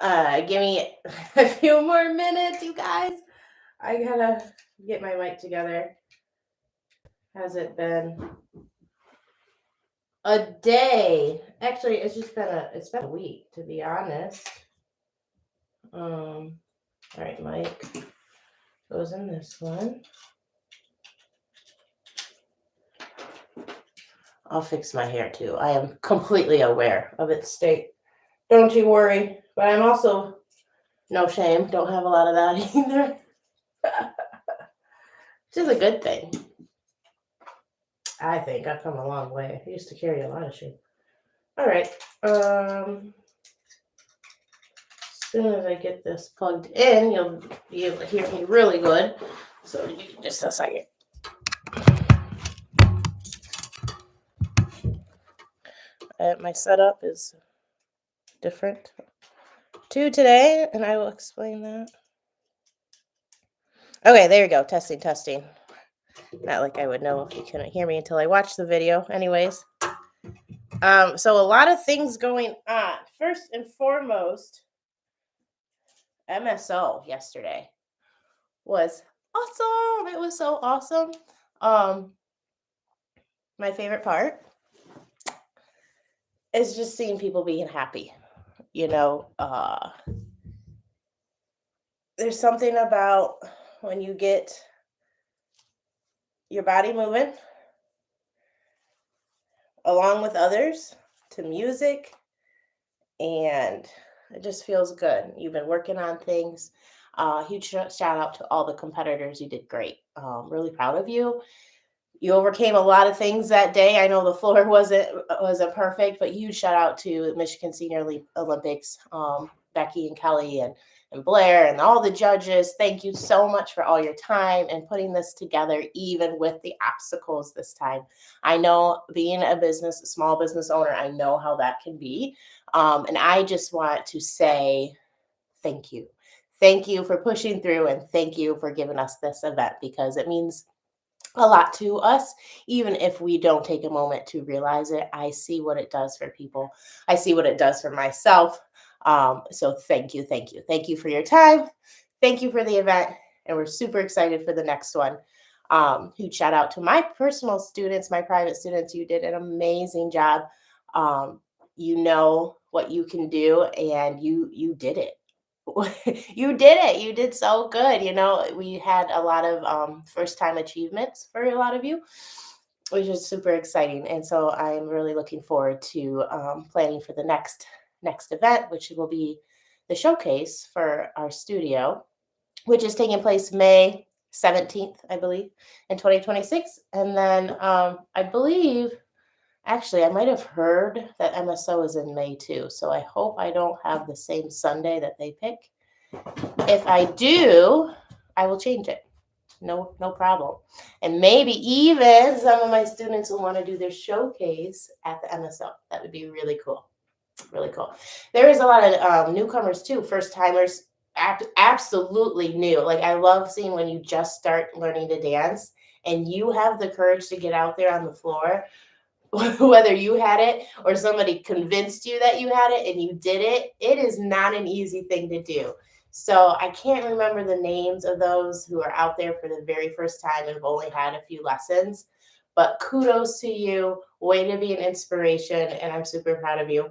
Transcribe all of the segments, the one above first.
Give me a few more minutes, you guys. I gotta get my mic together. Has it been a day? Actually, it's been a week, to be honest. All right, Mike goes in this one. I'll fix my hair too. I am completely aware of its state. Don't you worry. But I'm also no shame. Don't have a lot of that either. Which is a good thing. I think I've come a long way. I used to carry a lot of shame. All right. As soon as I get this plugged in, you'll be able to hear me really good. So just a second. My setup is different too today, and I will explain that. Okay, there you go. Testing. Not like I would know if you couldn't hear me until I watched the video. Anyways, so a lot of things going on. First and foremost, MSO yesterday was awesome. It was so awesome. My favorite part is just seeing people being happy. You know, there's something about when you get your body moving along with others to music, and it just feels good. You've been working on things. Huge shout out to all the competitors. You did great. Really proud of you. You overcame a lot of things that day. I know the floor wasn't perfect, but huge shout out to Michigan Senior Olympics, Becky and Kelly and Blair and all the judges. Thank you so much for all your time and putting this together, even with the obstacles this time. I know being a small business owner, I know how that can be. And I just want to say thank you. Thank you for pushing through, and thank you for giving us this event, because it means a lot to us, even if we don't take a moment to realize it. I see what it does for people. I see what it does for myself. So thank you for your time. Thank you for the event, and we're super excited for the next one. Huge shout out to my personal students, my private students. You did an amazing job. You know what you can do, and you did it. You did it. You did so good. You know, we had a lot of first time achievements for a lot of you, which is super exciting. And so I'm really looking forward to planning for the next event, which will be the showcase for our studio, which is taking place May 17th, I believe, in 2026. And then I believe, actually, I might have heard that MSO is in May too. So I hope I don't have the same Sunday that they pick. If I do, I will change it. No problem. And maybe even some of my students will want to do their showcase at the MSO. That would be really cool. Really cool. There is a lot of newcomers too, first timers, absolutely new. Like, I love seeing when you just start learning to dance and you have the courage to get out there on the floor, whether you had it or somebody convinced you that you had it and you did it. It is not an easy thing to do. So I can't remember the names of those who are out there for the very first time and have only had a few lessons, but kudos to you. Way to be an inspiration, and I'm super proud of you.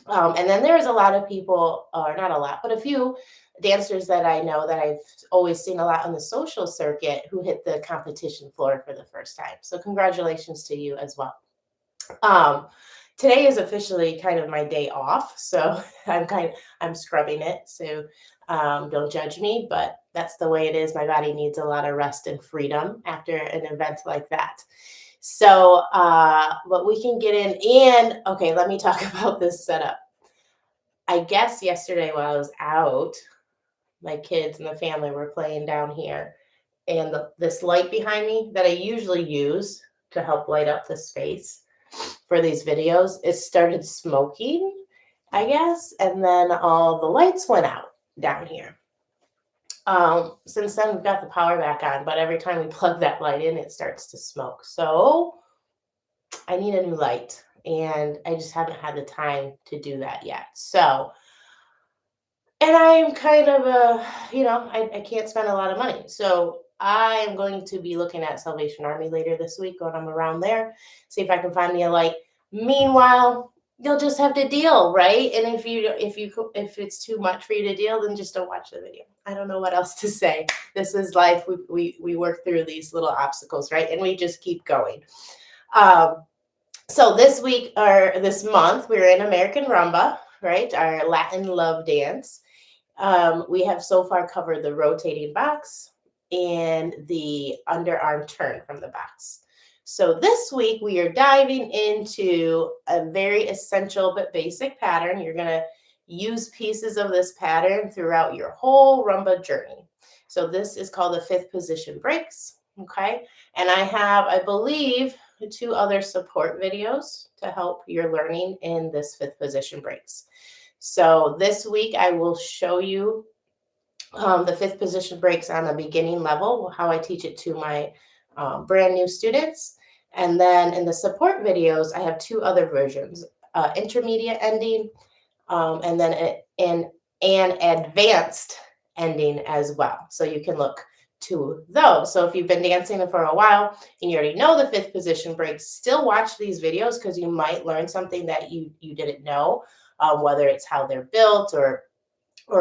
And then there's a lot of people, or not a lot, but a few dancers that I know that I've always seen a lot on the social circuit who hit the competition floor for the first time. So congratulations to you as well. Today is officially kind of my day off, so I'm scrubbing it. So don't judge me, but that's the way it is. My body needs a lot of rest and freedom after an event like that. So, but we can get in. And okay, let me talk about this setup. I guess yesterday while I was out, my kids and the family were playing down here, and this light behind me that I usually use to help light up the space for these videos, it started smoking, I guess, and then all the lights went out down here. Since then we've got the power back on, but every time we plug that light in, it starts to smoke. So I need a new light, and I just haven't had the time to do that yet. So And I'm kind of I can't spend a lot of money. So I am going to be looking at Salvation Army later this week when I'm around there, see if I can find me a light. Meanwhile, you'll just have to deal, right? And if it's too much for you to deal, then just don't watch the video. I don't know what else to say. This is life. We work through these little obstacles, right? And we just keep going. So this week or this month, we're in American Rumba, right? Our Latin love dance. We have so far covered the rotating box and the underarm turn from the box. So this week we are diving into a very essential but basic pattern. You're going to use pieces of this pattern throughout your whole rumba journey. So this is called the fifth position breaks. Okay. And I have, I believe, 2 other support videos to help your learning in this fifth position breaks. So this week I will show you the fifth position breaks on a beginning level, how I teach it to my brand new students. And then in the support videos, I have 2 other versions, intermediate ending, and then an advanced ending as well. So you can look to those. So if you've been dancing for a while and you already know the fifth position breaks, still watch these videos because you might learn something that you didn't know, whether it's how they're built or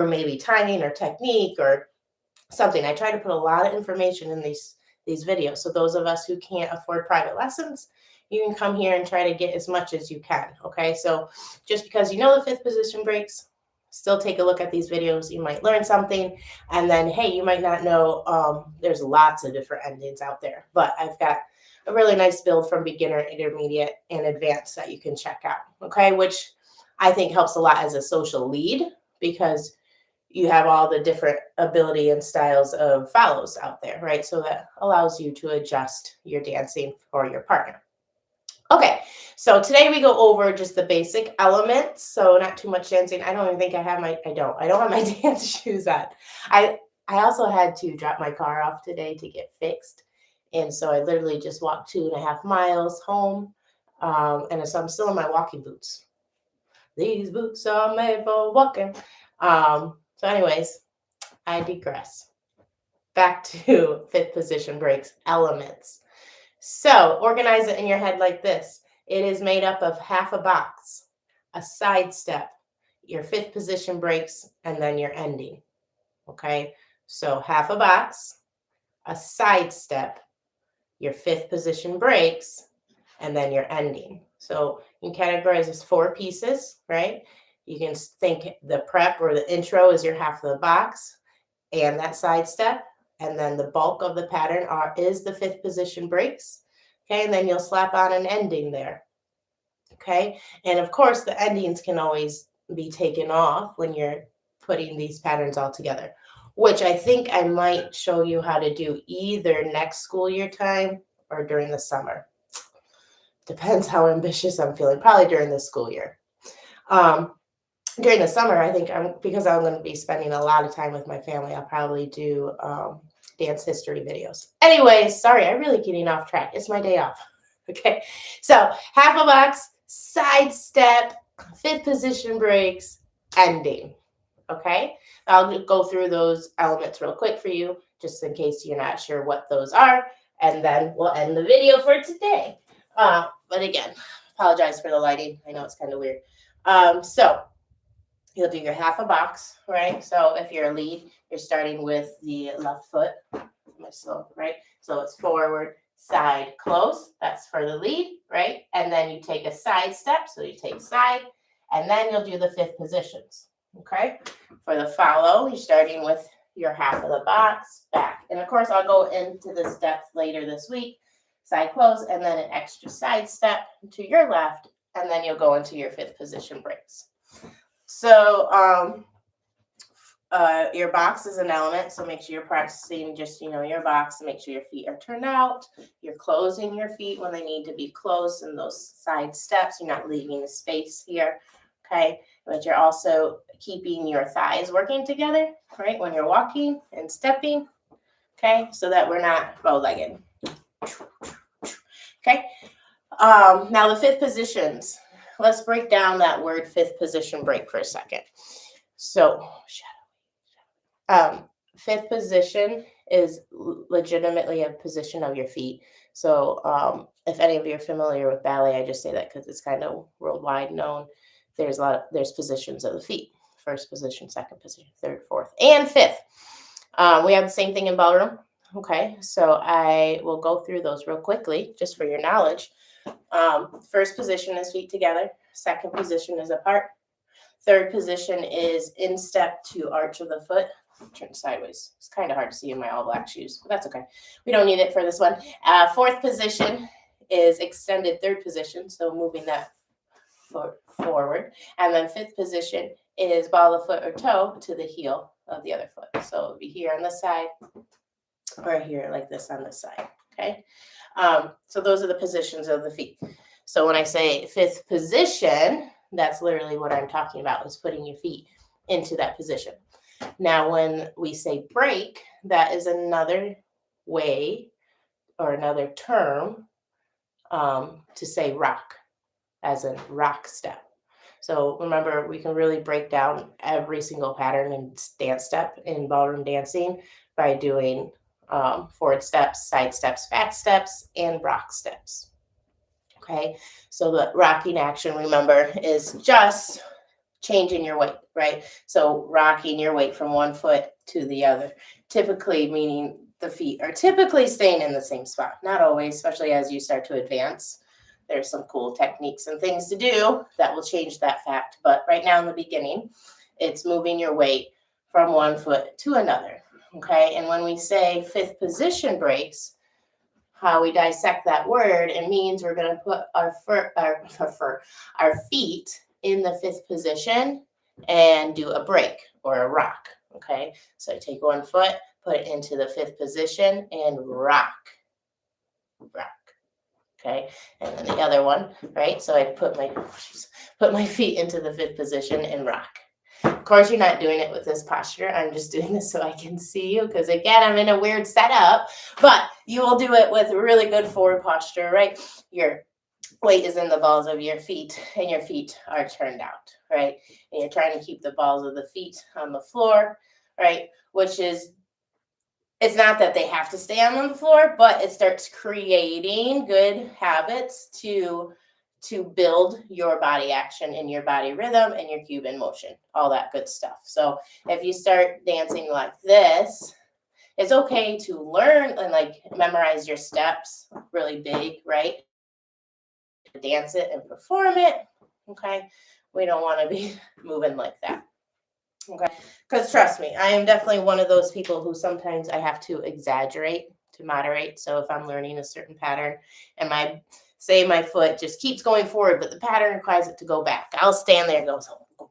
maybe timing or technique or something. I try to put a lot of information in these videos. So those of us who can't afford private lessons, you can come here and try to get as much as you can. Okay. So just because you know the fifth position breaks, still take a look at these videos. You might learn something. And then, hey, you might not know, there's lots of different endings out there, but I've got a really nice build from beginner, intermediate, and advanced that you can check out. Okay. Which I think helps a lot as a social lead because you have all the different ability and styles of follows out there, right? So that allows you to adjust your dancing for your partner. Okay, so today we go over just the basic elements. So not too much dancing. I don't even think I have I don't have my dance shoes on. I also had to drop my car off today to get fixed. And so I literally just walked 2.5 miles home. And so I'm still in my walking boots. These boots are made for walking. So anyways, I digress. Back to fifth position breaks, elements. So organize it in your head like this. It is made up of half a box, a side step, your fifth position breaks, and then your ending. Okay, so half a box, a side step, your fifth position breaks, and then your ending. So you can categorize as 4 pieces, right? You can think the prep or the intro is your half of the box and that side step. And then the bulk of the pattern is the fifth position breaks. Okay, and then you'll slap on an ending there. Okay, and of course the endings can always be taken off when you're putting these patterns all together, which I think I might show you how to do either next school year time or during the summer. Depends how ambitious I'm feeling, probably during the school year. During the summer, I think because I'm going to be spending a lot of time with my family, I'll probably do dance history videos. Anyways, sorry, I'm really getting off track. It's my day off. Okay, so half a box, side step, fifth position breaks, ending. Okay, I'll go through those elements real quick for you, just in case you're not sure what those are, and then we'll end the video for today. But again, apologize for the lighting. I know it's kind of weird. So you'll do your half a box, right? So if you're a lead, you're starting with the left foot, right? So it's forward, side, close. That's for the lead, right? And then you take a side step. So you take side, and then you'll do the fifth positions, okay? For the follow, you're starting with your half of the box, back. And of course, I'll go into this depth later this week. Side close, and then an extra side step to your left, and then you'll go into your fifth position breaks. So your box is an element, so make sure you're practicing just, your box, and make sure your feet are turned out. You're closing your feet when they need to be closed in those side steps. You're not leaving the space here, okay? But you're also keeping your thighs working together, right, when you're walking and stepping, okay, so that we're not bow-legged. Okay, now the fifth positions. Let's break down that word fifth position break for a second. So, Um, fifth position is legitimately a position of your feet. So, if any of you are familiar with ballet, I just say that because it's kind of worldwide known. There's positions of the feet: first position, second position, third, fourth, and fifth. We have the same thing in ballroom. Okay, so I will go through those real quickly, just for your knowledge. First position is feet together. Second position is apart. Third position is in step to arch of the foot. Turn sideways. It's kind of hard to see in my all black shoes, but that's okay. We don't need it for this one. Fourth position is extended third position, so moving that foot forward. And then fifth position is ball of foot or toe to the heel of the other foot. So it'll be here on this side or here like this on this side. Okay. So those are the positions of the feet. So when I say fifth position, that's literally what I'm talking about, is putting your feet into that position. Now, when we say break, that is another way or another term to say rock, as in rock step. So remember, we can really break down every single pattern and dance step in ballroom dancing by doing forward steps, side steps, back steps, and rock steps. Okay, so the rocking action, remember, is just changing your weight, right? So rocking your weight from one foot to the other, typically meaning the feet are typically staying in the same spot. Not always, especially as you start to advance. There's some cool techniques and things to do that will change that fact. But right now in the beginning, it's moving your weight from one foot to another. Okay, and when we say fifth position breaks, how we dissect that word, it means we're going to put our feet in the fifth position and do a break or a rock. Okay, so take one foot, put it into the fifth position and rock. Okay, and then the other one, right? So I put my feet into the fifth position and rock. Of course, you're not doing it with this posture. I'm just doing this so I can see you, because again, I'm in a weird setup, but you will do it with really good forward posture, right? Your weight is in the balls of your feet and your feet are turned out, right? And you're trying to keep the balls of the feet on the floor, right? Which is, it's not that they have to stay on the floor, but it starts creating good habits to build your body action and your body rhythm and your Cuban motion, all that good stuff. So if you start dancing like this, it's okay to learn and like memorize your steps really big, right? Dance it and perform it. Okay. We don't want to be moving like that. Okay. Because trust me, I am definitely one of those people who sometimes I have to exaggerate to moderate. So if I'm learning a certain pattern and my foot just keeps going forward, but the pattern requires it to go back, I'll stand there and go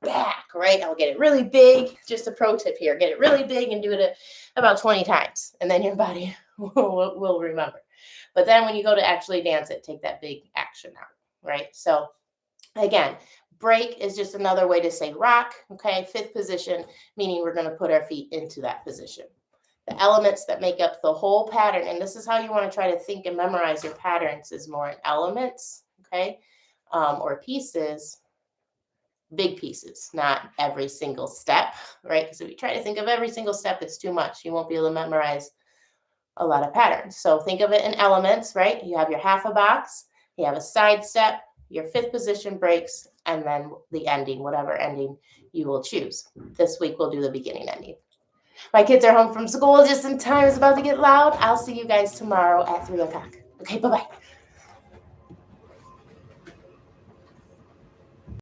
back, right? I'll get it really big. Just a pro tip here, get it really big and do it about 20 times. And then your body will remember. But then when you go to actually dance it, take that big action out, right? So again, break is just another way to say rock. Okay, fifth position, meaning we're going to put our feet into that position. The elements that make up the whole pattern, and this is how you want to try to think and memorize your patterns, is more in elements, okay, or pieces, big pieces, not every single step, right? Because if you try to think of every single step, it's too much. You won't be able to memorize a lot of patterns. So think of it in elements, right? You have your half a box, you have a side step, your fifth position breaks, and then the ending, whatever ending you will choose. This week we'll do the beginning ending. My kids are home from school just in time. It's about to get loud. I'll see you guys tomorrow at 3 o'clock. Okay, bye-bye.